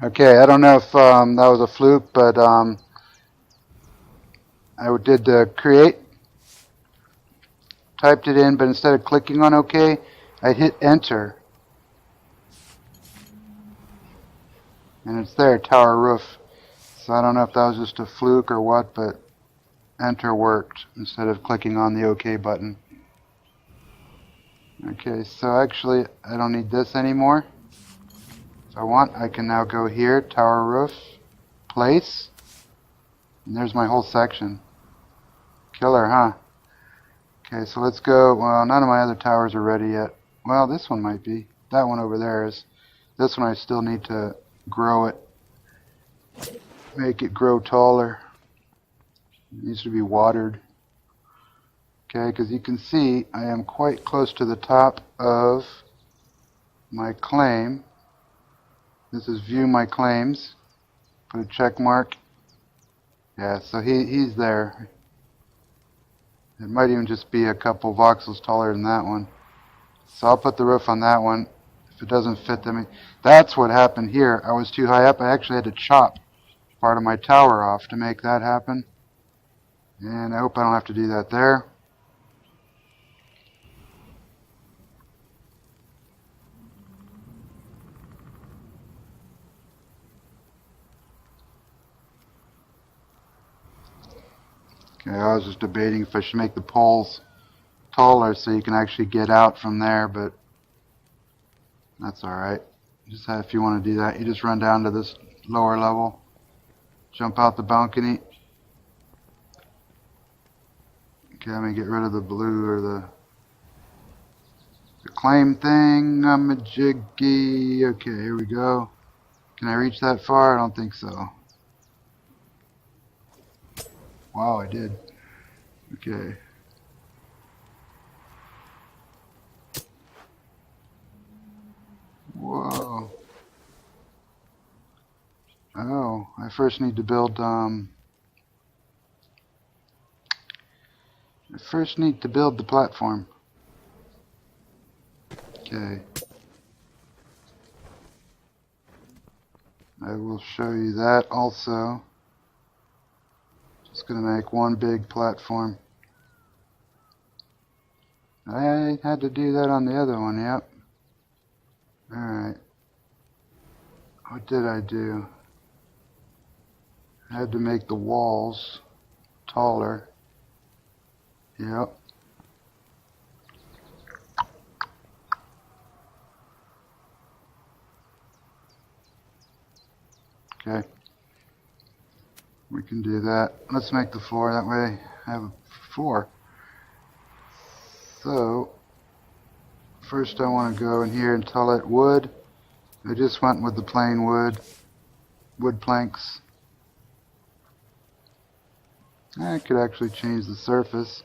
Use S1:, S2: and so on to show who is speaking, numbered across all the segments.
S1: Okay, I don't know if that was a fluke, but I did create, typed it in, but instead of clicking on OK, I hit enter, and it's there, tower roof. So I don't know if that was just a fluke or what, but enter worked instead of clicking on the OK button. Okay, so actually I don't need this anymore. If I want, I can now go here, tower roof, place, and there's my whole section. Killer, huh? Okay, so let's go. Well, none of my other towers are ready yet. Well, this one might be. That one over there is. This one I still need to grow it. Make it grow taller. It needs to be watered. Okay, because you can see I am quite close to the top of my claim. This is view my claims. Put a check mark. Yeah, so he's there. It might even just be a couple voxels taller than that one. So I'll put the roof on that one. If it doesn't fit them, that's what happened here. I was too high up. I actually had to chop part of my tower off to make that happen. And I hope I don't have to do that there. Okay, I was just debating if I should make the poles taller so you can actually get out from there, but that's alright. Just if you want to do that, you just run down to this lower level, jump out the balcony. Okay, let me get rid of the blue or the claim thing. I'm a jiggy. Okay, here we go. Can I reach that far? I don't think so. Wow, I did. Okay. Whoa. Oh, I first need to build, I first need to build the platform. Okay. I will show you that also. Just gonna make one big platform. I had to do that on the other one, yep. Alright. What did I do? I had to make the walls taller. Yep. Okay. We can do that. Let's make the floor, that way I have a floor. So, first I want to go in here and tell it wood. I just went with the plain wood planks. I could actually change the surface.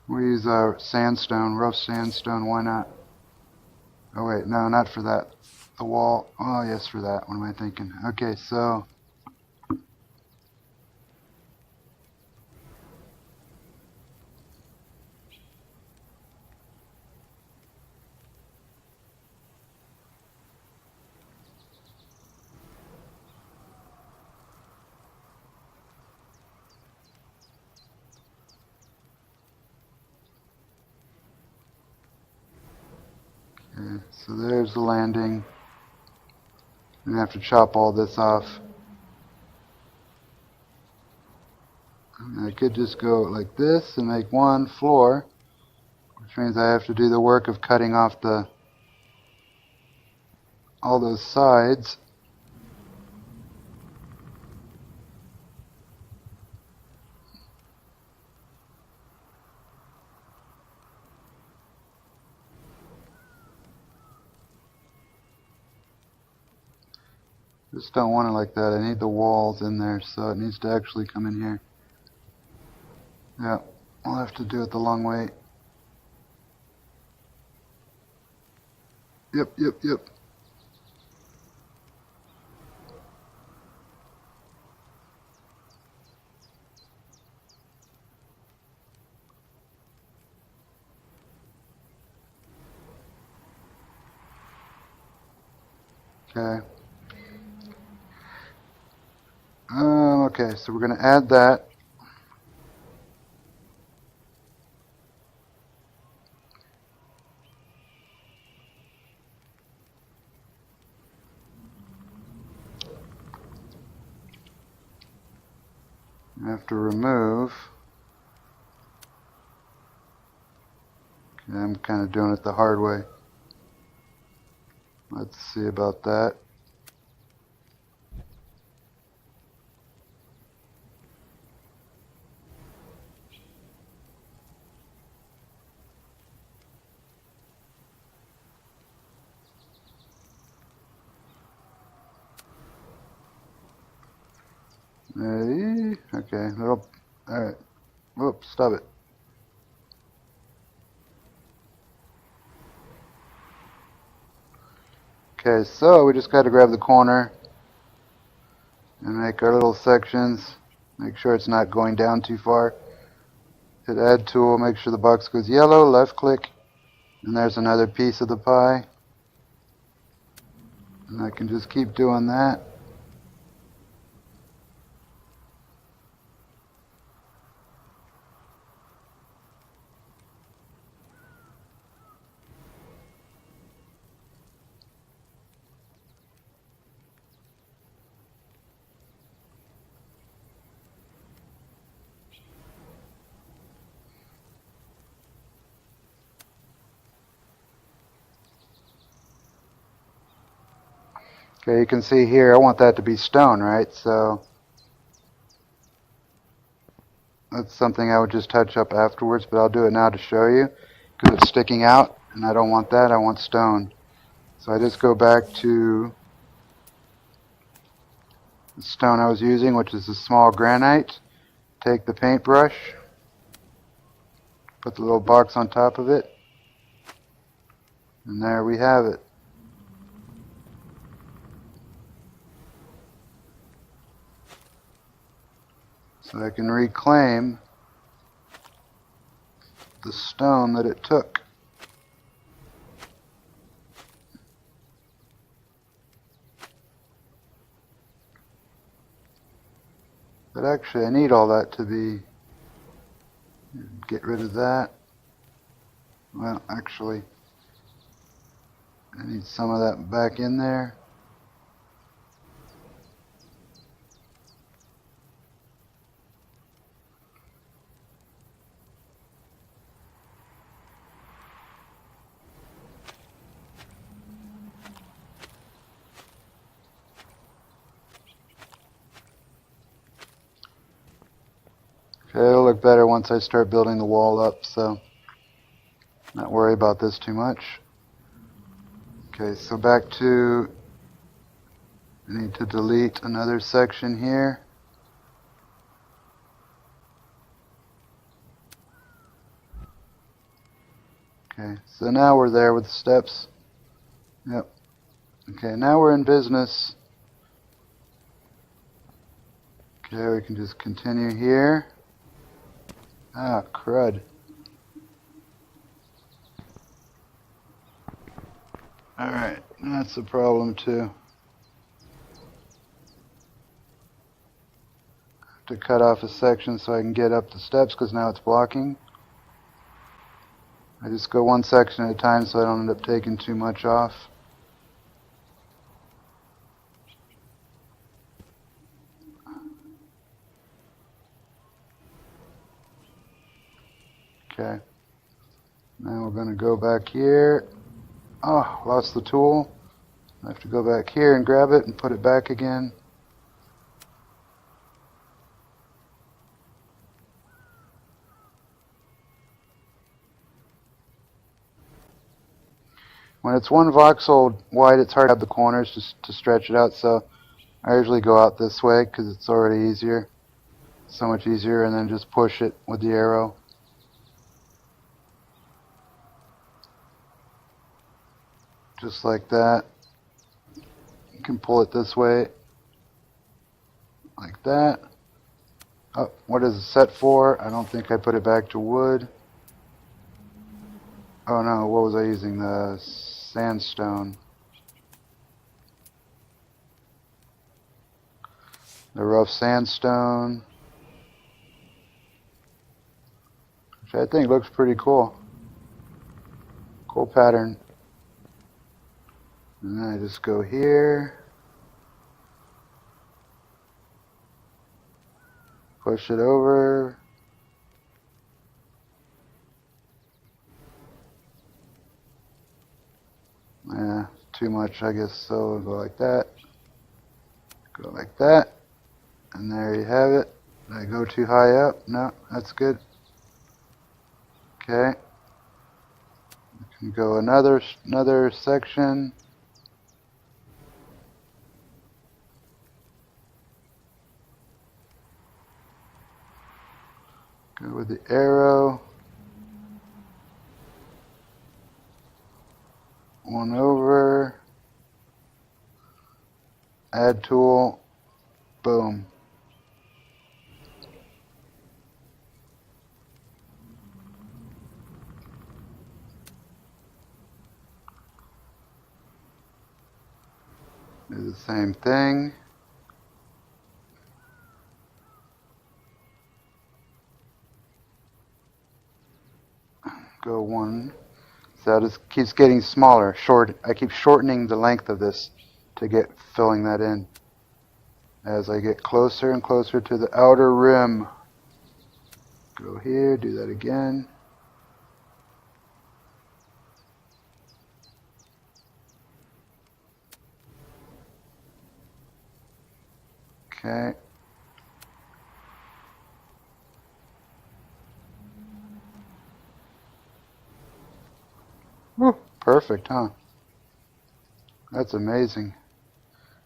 S1: We use sandstone, rough sandstone, why not? Oh wait, no, not for that. The wall, oh yes, for that. What am I thinking? Okay, so okay, so there's the landing. I'm gonna have to chop all this off. I could just go like this and make one floor, which means I have to do the work of cutting off all those sides. Just don't want it like that. I need the walls in there, so it needs to actually come in here. Yeah, I'll have to do it the long way. Yep. Okay. Okay, so we're going to add that. I have to remove. Okay, I'm kind of doing it the hard way. Let's see about that. Okay, alright. Whoops, stop it. Okay, so we just got to grab the corner and make our little sections. Make sure it's not going down too far. Hit add tool, make sure the box goes yellow, left click, and there's another piece of the pie. And I can just keep doing that. Okay, you can see here, I want that to be stone, right? So that's something I would just touch up afterwards, but I'll do it now to show you because it's sticking out and I don't want that, I want stone. So I just go back to the stone I was using, which is a small granite. Take the paintbrush, put the little box on top of it, and there we have it. So I can reclaim the stone that it took. But actually I need all that to be, get rid of that. Well, actually, I need some of that back in there. Okay, it'll look better once I start building the wall up, so not worry about this too much. Okay, so back to, I need to delete another section here. Okay, so now we're there with the steps. Yep. Okay, now we're in business. Okay, we can just continue here. Ah, crud. Alright, that's a problem too. To cut off a section so I can get up the steps because now it's blocking. I just go one section at a time so I don't end up taking too much off. Okay. Now we're going to go back here. Oh, lost the tool. I have to go back here and grab it and put it back again. When it's one voxel wide, it's hard to have the corners just to stretch it out, so I usually go out this way because it's already easier. So much easier, and then just push it with the arrow. Just like that. You can pull it this way, like that. Oh, what is it set for? I don't think I put it back to wood. Oh no, what was I using? The sandstone. the rough sandstone, which I think looks pretty cool. Cool pattern. And then I just go here, push it over. Yeah, too much, I guess, so we'll go like that. Go like that. And there you have it. Did I go too high up? No, that's good. Okay. We can go another section. Go with the arrow. One over. Add tool. Boom. Do the same thing. Go one. So it just keeps getting smaller. I keep shortening the length of this to get filling that in as I get closer and closer to the outer rim. Go here, do that again. Okay. Woo, perfect, huh? That's amazing.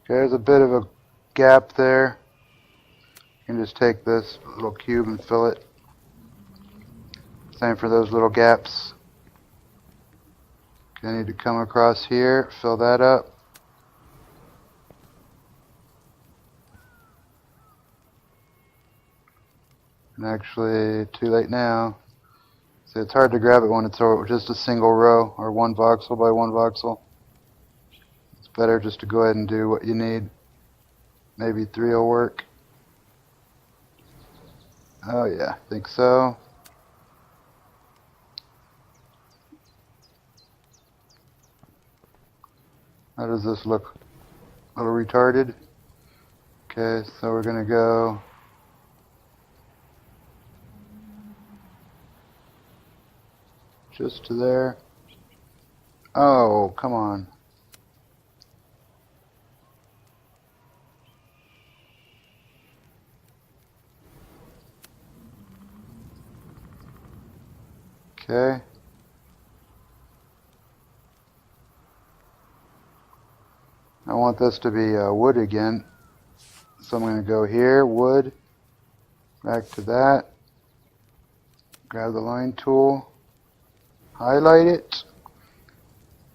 S1: Okay, there's a bit of a gap there. You can just take this little cube and fill it. Same for those little gaps. Okay, I need to come across here, fill that up. And actually, too late now. So it's hard to grab it when it's just a single row or one voxel by one voxel. It's better just to go ahead and do what you need. Maybe 3 will work. Oh yeah, I think so. How does this look? A little retarded? Okay, so we're gonna go just to there. Oh, come on. Okay. I want this to be wood again. So I'm going to go here, wood, back to that. Grab the line tool, highlight it,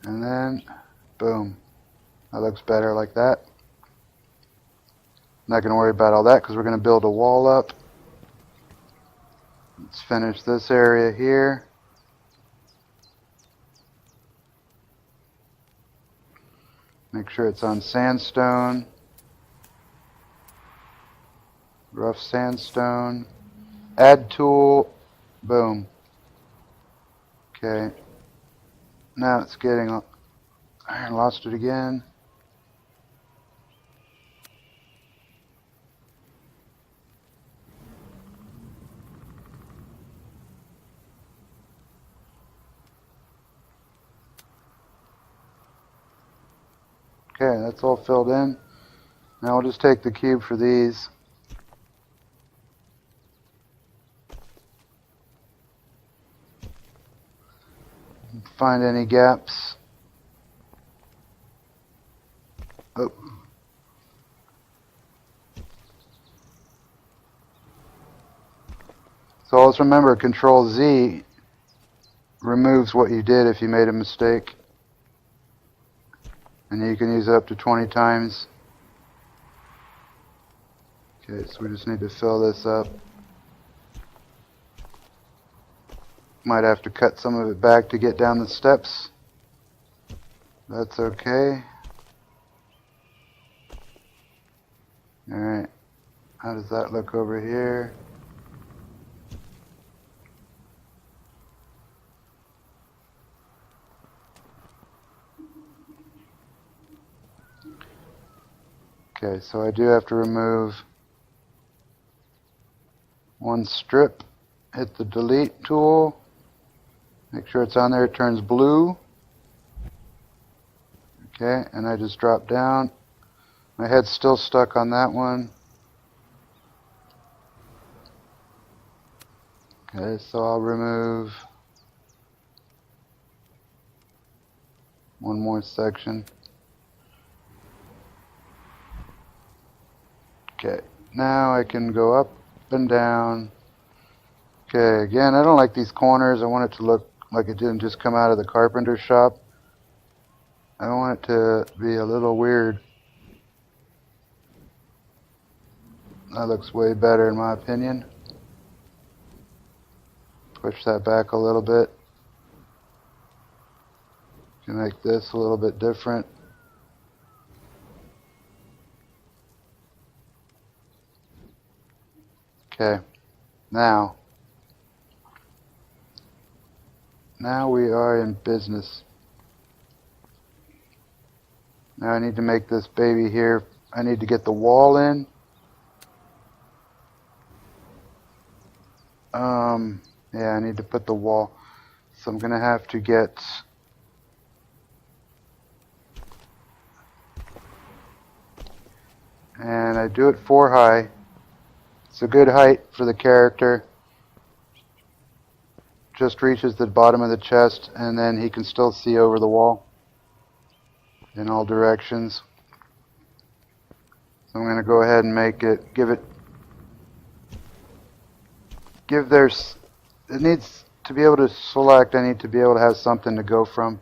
S1: and then boom. That looks better like that. Not going to worry about all that because we're going to build a wall up. Let's finish this area here. Make sure it's on sandstone. Rough sandstone. Add tool. Boom. Okay. Now it's getting... I lost it again. Okay, that's all filled in. Now we'll just take the cube for these. Find any gaps. Oh. So always remember, Control Z removes what you did if you made a mistake. And you can use it up to 20 times. Okay, so we just need to fill this up. Might have to cut some of it back to get down the steps. That's okay. Alright. How does that look over here? Okay, so I do have to remove one strip. Hit the delete tool. Make sure it's on there. It turns blue. Okay, and I just drop down. My head's still stuck on that one. Okay, so I'll remove one more section. Okay, now I can go up and down. Okay, again, I don't like these corners. I want it to look like it didn't just come out of the carpenter shop. I want it to be a little weird. That looks way better in my opinion. Push that back a little bit. Can make this a little bit different. Okay, now we are in business. Now I need to make this baby here. I need to get the wall in. Yeah, I need to put the wall. So I'm gonna have to get and I do it 4 high. It's a good height for the character. Just reaches the bottom of the chest, and then he can still see over the wall in all directions. So I'm going to go ahead and make it, it needs to be able to select. I need to be able to have something to go from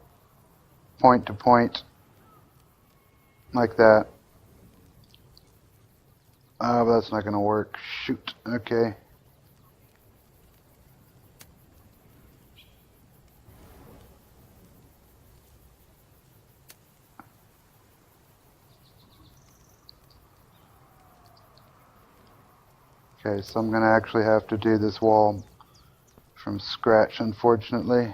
S1: point to point like that. Oh, but that's not going to work. Shoot. Okay. Okay, so I'm going to actually have to do this wall from scratch, unfortunately.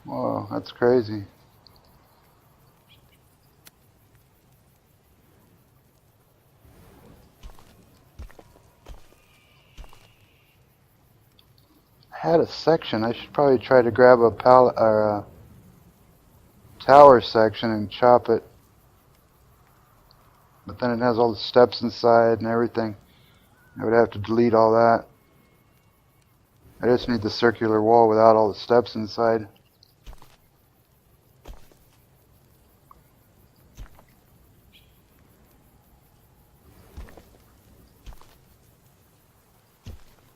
S1: Whoa, that's crazy. I had a section. I should probably try to grab a pallet or a tower section and chop it. But then it has all the steps inside and everything. I would have to delete all that. I just need the circular wall without all the steps inside.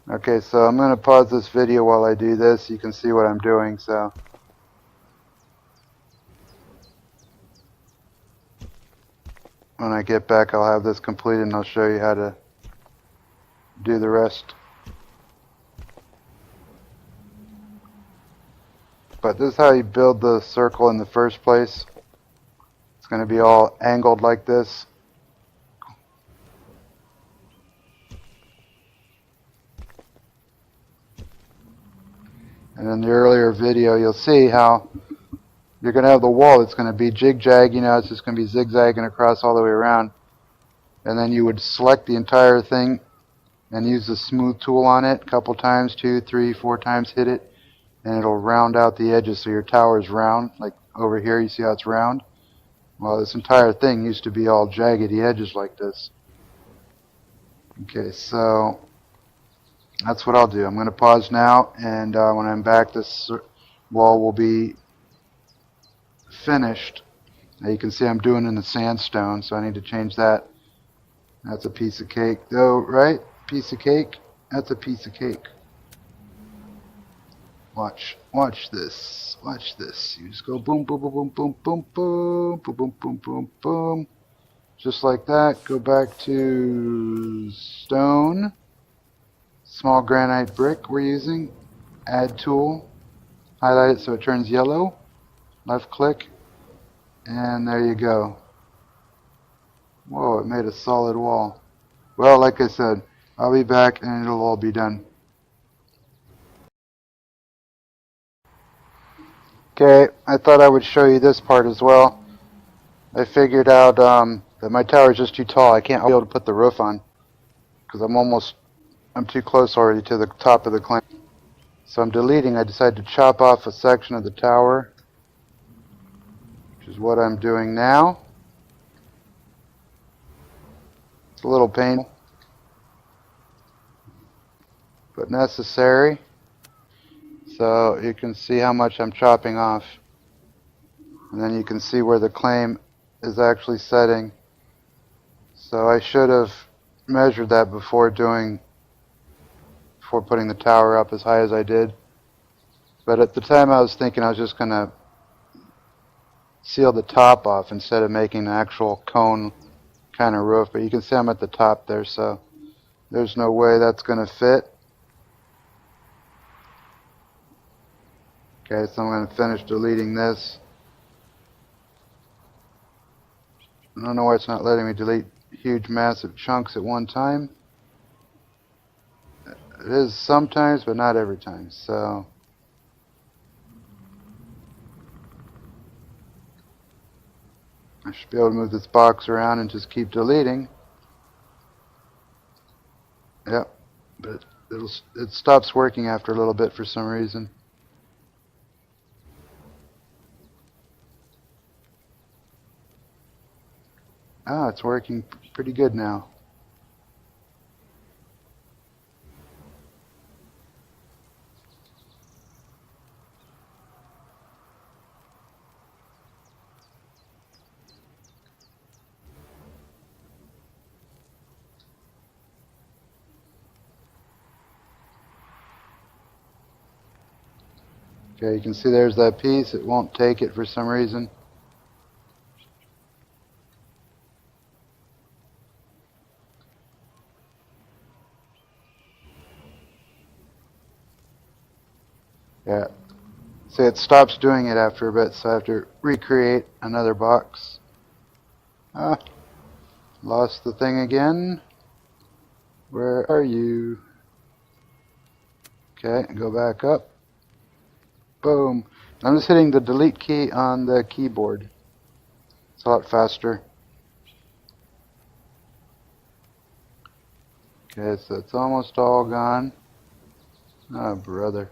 S1: Okay, so I'm going to pause this video while I do this. You can see what I'm doing. So when I get back, I'll have this completed and I'll show you how to do the rest. But this is how you build the circle in the first place. It's going to be all angled like this. And in the earlier video, you'll see how you're going to have the wall that's going to be jig-jag, it's just going to be zigzagging across all the way around. And then you would select the entire thing and use the smooth tool on it a couple times, 2, 3, 4 times, hit it, and it'll round out the edges so your tower is round. Like over here, you see how it's round? Well, this entire thing used to be all jaggedy edges like this. Okay, so that's what I'll do. I'm going to pause now, and when I'm back, this wall will be finished. Now you can see I'm doing it in the sandstone, so I need to change that. That's a piece of cake, though, right? Piece of cake? That's a piece of cake. Watch this. Watch this. You just go boom, boom, boom, boom, boom, boom, boom, boom, boom, boom, boom, boom. Just like that. Go back to stone. Small granite brick we're using. Add tool. Highlight it so it turns yellow. left click, and there you go. Whoa, it made a solid wall. Well, like I said, I'll be back and it'll all be done. Okay, I thought I would show you this part as well. I figured out that my tower is just too tall. I can't be able to put the roof on because I'm too close already to the top of the claim. So I'm deleting. I decided to chop off a section of the tower, which is what I'm doing now. It's a little painful, but necessary. So you can see how much I'm chopping off. And then you can see where the claim is actually setting. So I should have measured that before putting the tower up as high as I did. But at the time I was thinking I was just going to seal the top off instead of making an actual cone kind of roof. But you can see I'm at the top there, so there's no way that's going to fit. Okay, so I'm going to finish deleting this. I don't know why it's not letting me delete huge massive chunks at one time. It is sometimes, but not every time. So I should be able to move this box around and just keep deleting. Yep, but it stops working after a little bit for some reason. Ah, it's working pretty good now. Okay, you can see there's that piece. It won't take it for some reason. Yeah. See, it stops doing it after a bit, so I have to recreate another box. Ah, lost the thing again. Where are you? Okay, go back up. Boom. I'm just hitting the delete key on the keyboard. It's a lot faster. Okay, so it's almost all gone. Oh, brother.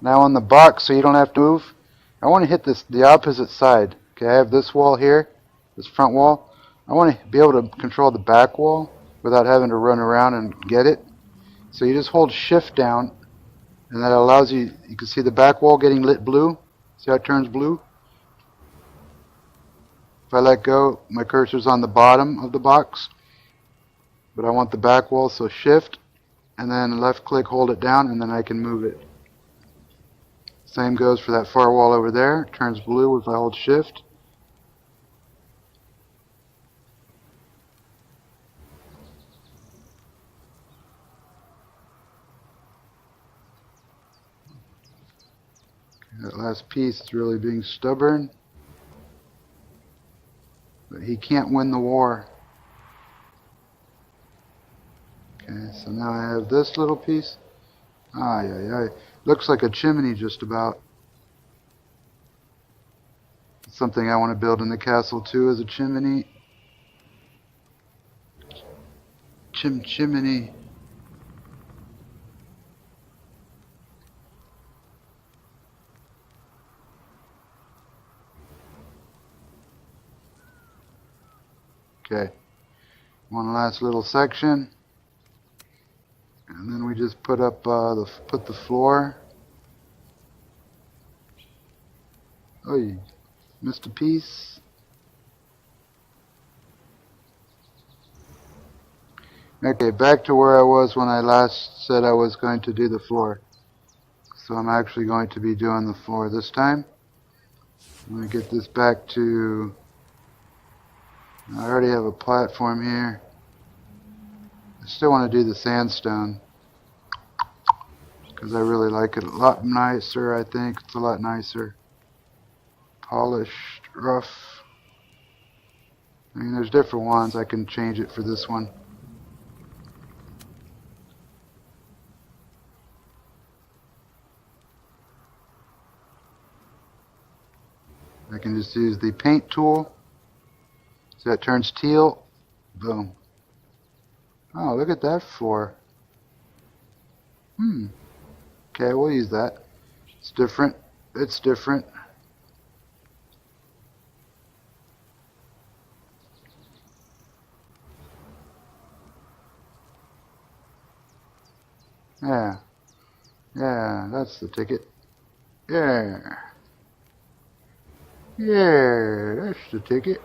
S1: Now on the box, so you don't have to move, I want to hit the opposite side. Okay, I have this wall here, this front wall. I want to be able to control the back wall without having to run around and get it. So you just hold shift down, and that allows you can see the back wall getting lit blue. See how it turns blue? If I let go, my cursor's on the bottom of the box, but I want the back wall, so shift, and then left click, hold it down, and then I can move it. Same goes for that far wall over there. It turns blue if I hold shift. That last piece is really being stubborn. But he can't win the war. Okay, so now I have this little piece. Ay, ay, ay. Looks like a chimney just about. Something I want to build in the castle too is a chimney. Chimney. Okay. One last little section. And then we just put up put the floor. Oh, you missed a piece. Okay, back to where I was when I last said I was going to do the floor. So I'm actually going to be doing the floor this time. I'm going to get this back to... I already have a platform here. I still want to do the sandstone because I really like it a lot nicer. I think it's a lot nicer. Polished, rough. I mean, there's different ones. I can change it for this one. I can just use the paint tool. So that turns teal. Boom. Oh, look at that floor. Okay, we'll use that. It's different. It's different. Yeah. Yeah, that's the ticket. Yeah. Yeah, that's the ticket.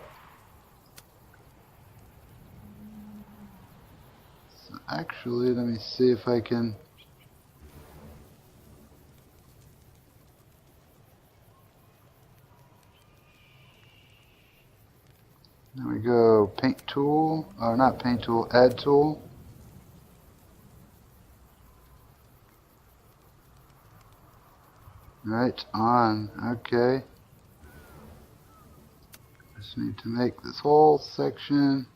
S1: So actually, let me see if I can... There we go. Paint tool. Or not paint tool, add tool. Right on. Okay. Just need to make this whole section.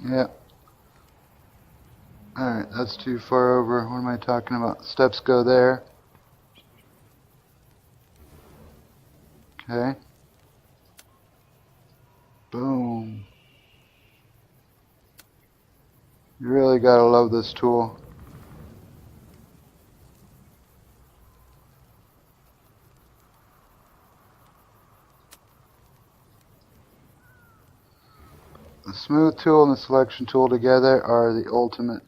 S1: Yeah. Alright, that's too far over. What am I talking about? Steps go there. Okay. Boom. You really gotta love this tool. The smooth tool and the selection tool together are the ultimate.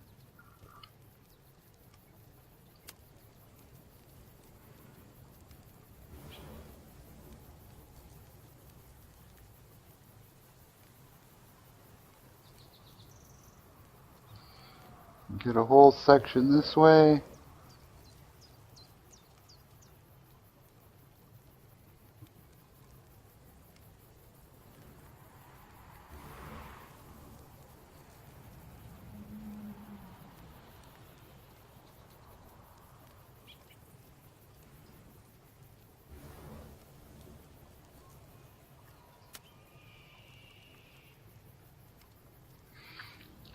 S1: Get a whole section this way.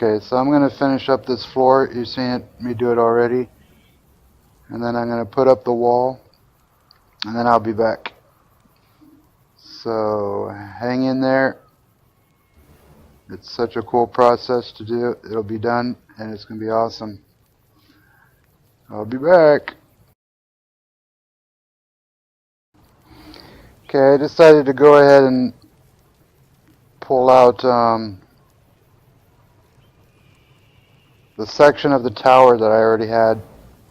S1: Okay, so I'm going to finish up this floor. You've seen me do it already. And then I'm going to put up the wall. And then I'll be back. So hang in there. It's such a cool process to do. It'll be done and it's going to be awesome. I'll be back. Okay, I decided to go ahead and pull out the section of the tower that I already had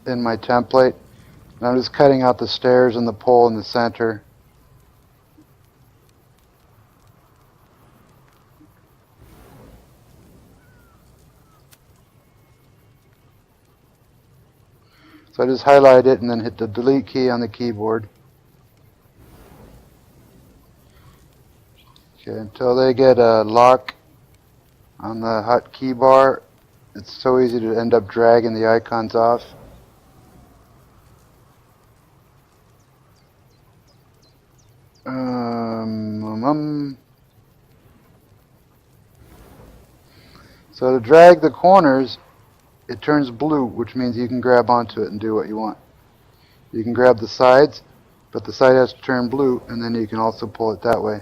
S1: in my template. And I'm just cutting out the stairs and the pole in the center. So I just highlight it and then hit the delete key on the keyboard. Okay, until they get a lock on the hotkey bar, it's so easy to end up dragging the icons off. So to drag the corners, it turns blue, which means you can grab onto it and do what you want. You can grab the sides, but the side has to turn blue, and then you can also pull it that way.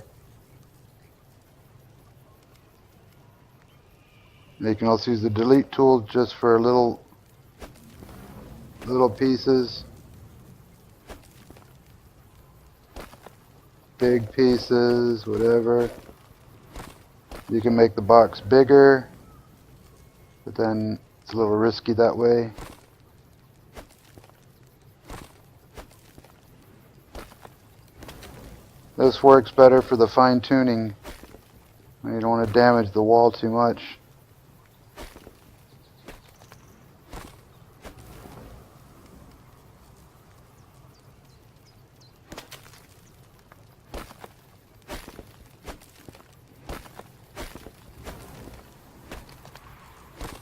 S1: And you can also use the delete tool just for little pieces. big pieces, whatever. You can make the box bigger, but then it's a little risky that way. This works better for the fine tuning. You don't want to damage the wall too much.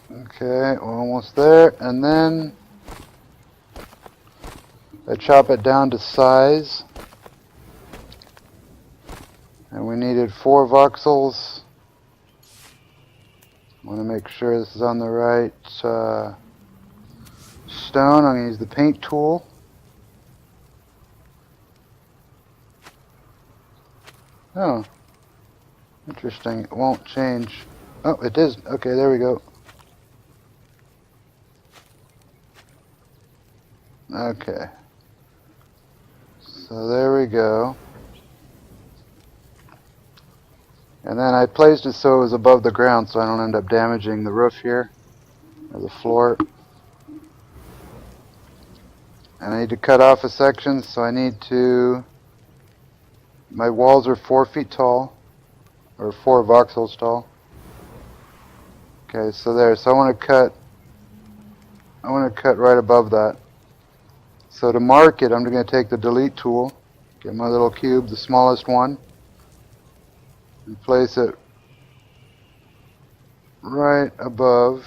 S1: Okay, we're almost there, and then I chop it down to size, and we needed 4 voxels. I want to make sure this is on the right stone. I'm going to use the paint tool. Oh, interesting, it won't change. Oh, it is. Okay, there we go. Okay, so there we go. And then I placed it so it was above the ground so I don't end up damaging the roof here or the floor. And I need to cut off a section, so I need to, my walls are 4 feet tall, or 4 voxels tall. Okay, so there, so I want to cut right above that. So to mark it, I'm going to take the delete tool, get my little cube, the smallest one, and place it right above,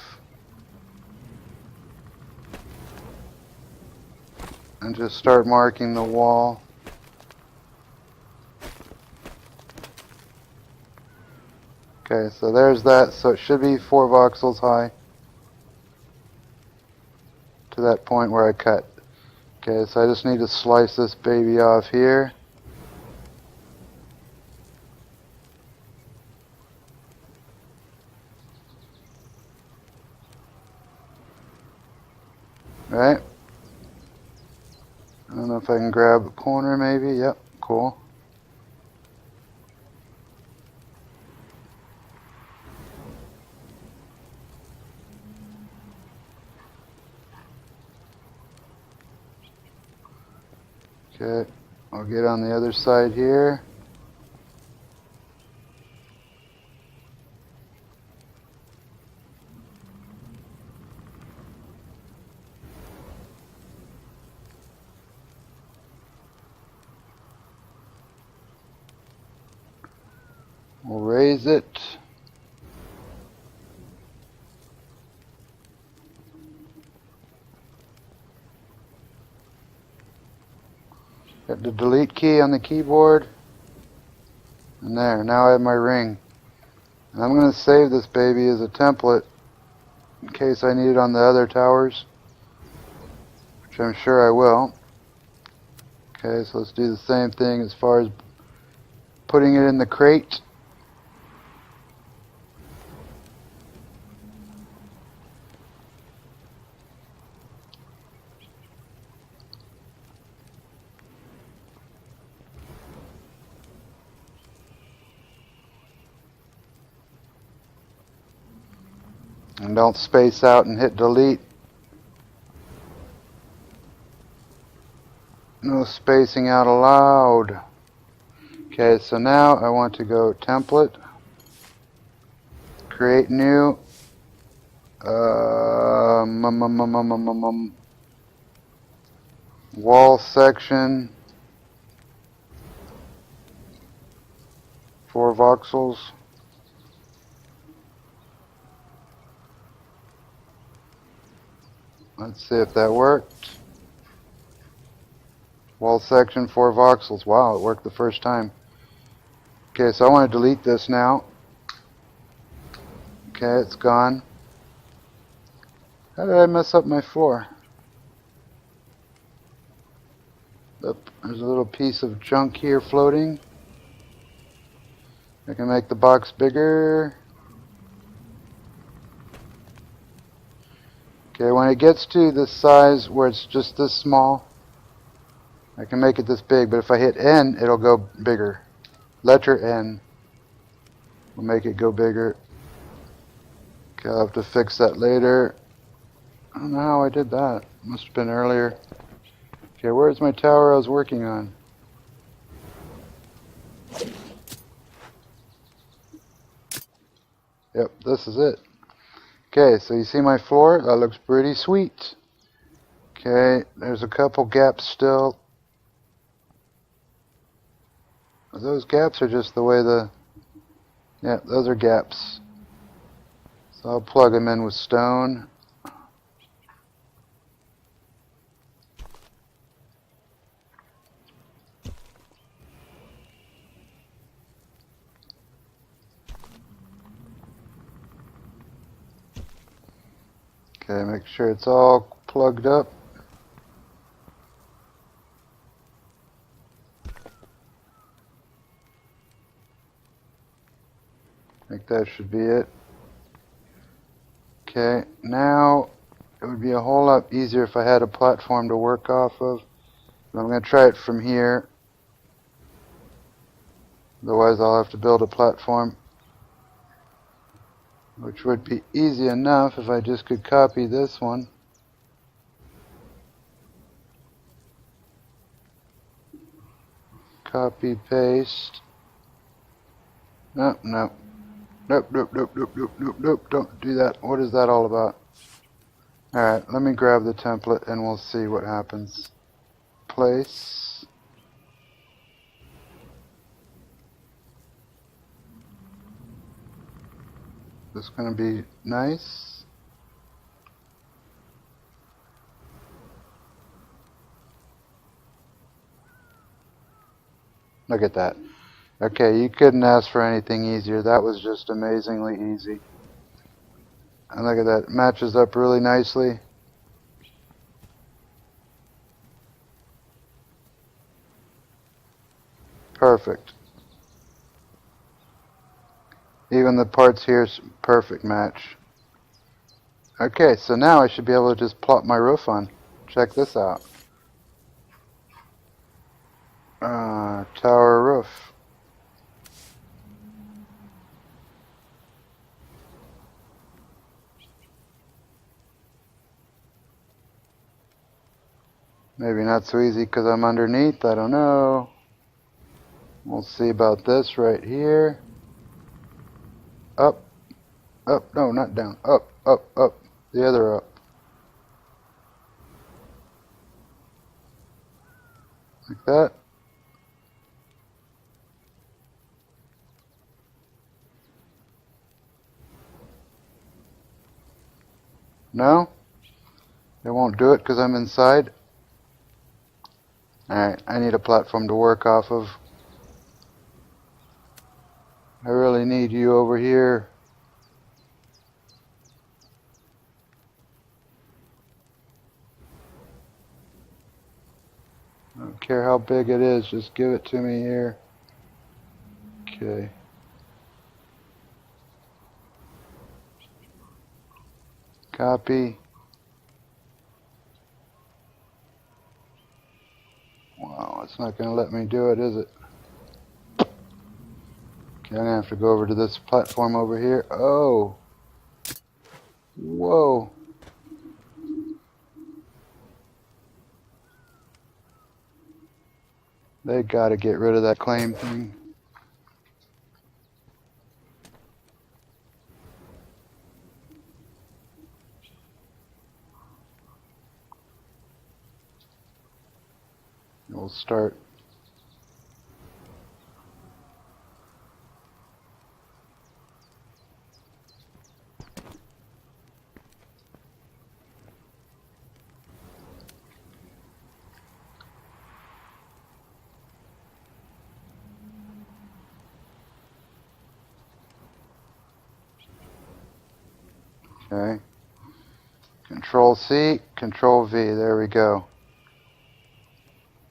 S1: and just start marking the wall. Okay, so there's that, so it should be 4 voxels high to that point where I cut. Okay, so I just need to slice this baby off here. Right? I don't know if I can grab a corner maybe. Yep, cool. Okay, I'll get on the other side here. We'll raise it. Got the delete key on the keyboard. And there, now I have my ring. And I'm going to save this baby as a template in case I need it on the other towers, which I'm sure I will. Okay, so let's do the same thing as far as putting it in the crate. And don't space out and hit delete. No spacing out allowed. Okay, so now I want to go template, create new, wall section, 4 voxels. Let's see if that worked. Wall section, 4 voxels. Wow, it worked the first time. Okay, so I want to delete this now. Okay, it's gone. How did I mess up my floor? Oop, there's a little piece of junk here floating. I can make the box bigger. Okay, when it gets to this size where it's just this small, I can make it this big, but if I hit N, it'll go bigger. Letter N. We'll make it go bigger. Okay, I'll have to fix that later. I don't know how I did that. Must have been earlier. Okay, where's my tower I was working on? Yep, this is it. Okay, so you see my floor? That looks pretty sweet. Okay, there's a couple gaps still. Those gaps are just the way the... Yeah, those are gaps. So I'll plug them in with stone. Okay, make sure it's all plugged up. I think that should be it. Okay, now it would be a whole lot easier if I had a platform to work off of. I'm going to try it from here. Otherwise I'll have to build a platform, which would be easy enough if I just could copy this one. Copy, paste. No, no. Nope, nope, nope, nope, nope, nope, nope. Don't do that. What is that all about? Alright, let me grab the template and we'll see what happens. Place. This is going to be nice. Look at that. Okay, you couldn't ask for anything easier. That was just amazingly easy. And look at that. It matches up really nicely. Perfect. Even the parts here's perfect match. Okay, so now I should be able to just plop my roof on. Check this out. Tower roof. Maybe not so easy because I'm underneath. I don't know. We'll see about this right here. Up. Up. No, not down. Up. Up. Up. The other up. Like that. No? It won't do it because I'm inside. Alright, I need a platform to work off of. I really need you over here. I don't care how big it is, just give it to me here. Okay. Copy. Wow, it's not going to let me do it, is it? Okay, I'm going to have to go over to this platform over here. Oh. Whoa. They got to get rid of that claim thing. We'll start. Okay. Control C, Control V. There we go.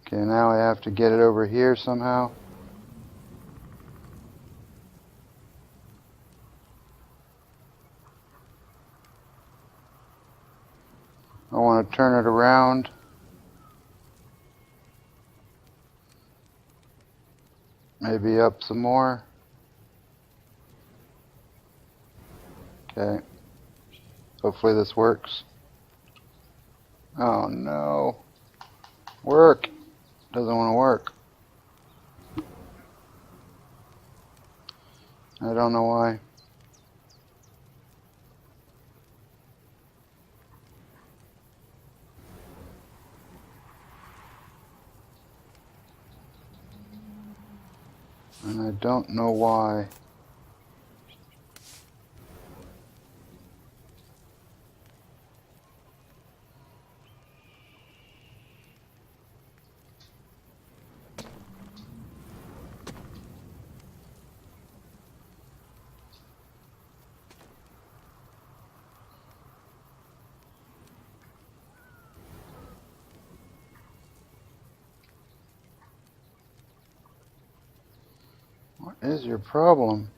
S1: Okay, now I have to get it over here somehow. I want to turn it around. Maybe up some more. Okay. Hopefully this works. Oh no. Work. Doesn't want to work. I don't know why. And I don't know why. What is your problem?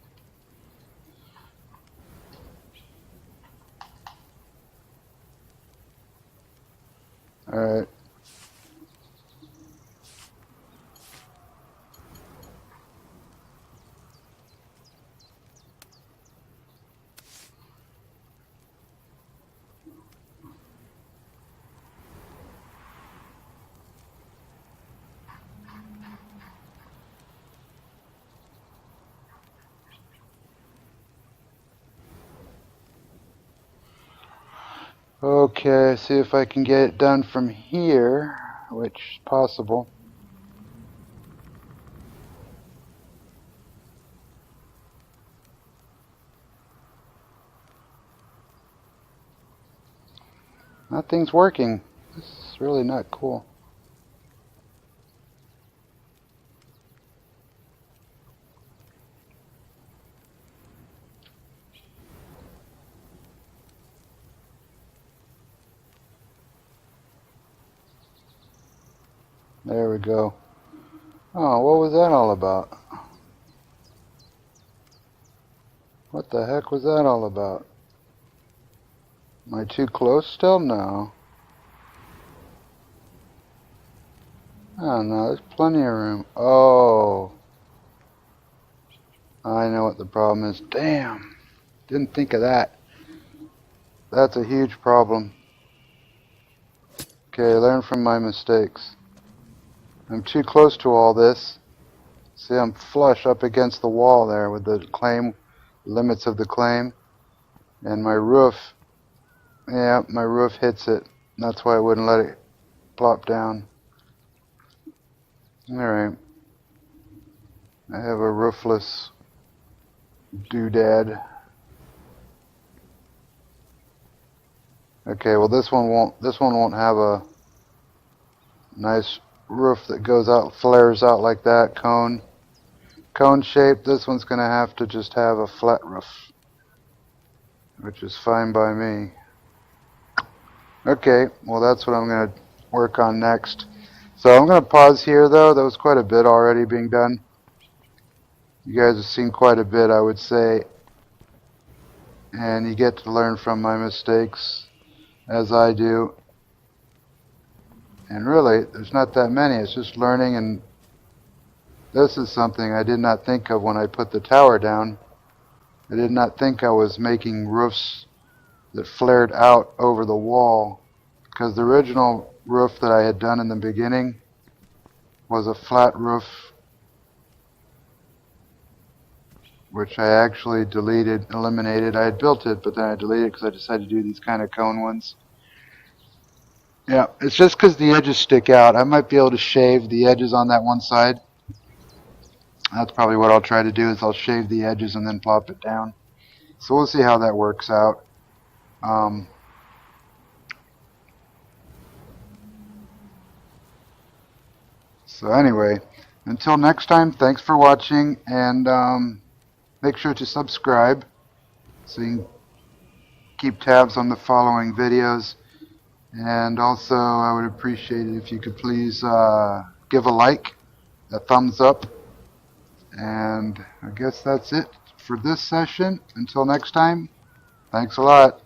S1: Alright. Okay, see if I can get it done from here, which is possible. Nothing's working. This is really not cool. There we go. Oh, what was that all about? What the heck was that all about? Am I too close still? No. Oh no, there's plenty of room. Oh. I know what the problem is. Damn. Didn't think of that. That's a huge problem. Okay, learn from my mistakes. I'm too close to all this. See, I'm flush up against the wall there with the claim, limits of the claim. And my roof, yeah, my roof hits it. That's why I wouldn't let it plop down. Alright. I have a roofless doodad. Okay, well this one won't have a nice roof that goes out, flares out like that, cone shape. This one's gonna have to just have a flat roof, which is fine by me. Okay, well that's what I'm gonna work on next. So I'm gonna pause here though. That was quite a bit already being done. You guys have seen quite a bit, I would say, and you get to learn from my mistakes as I do. And really, there's not that many. It's just learning, and this is something I did not think of when I put the tower down. I did not think I was making roofs that flared out over the wall, because the original roof that I had done in the beginning was a flat roof, which I actually eliminated. I had built it, but then I deleted it because I decided to do these kind of cone ones. Yeah, it's just because the edges stick out. I might be able to shave the edges on that one side. That's probably what I'll try to do, is I'll shave the edges and then plop it down. So we'll see how that works out. So anyway, until next time, thanks for watching, and make sure to subscribe so you can keep tabs on the following videos. And also, I would appreciate it if you could please give a like, a thumbs up, and I guess that's it for this session. Until next time, thanks a lot.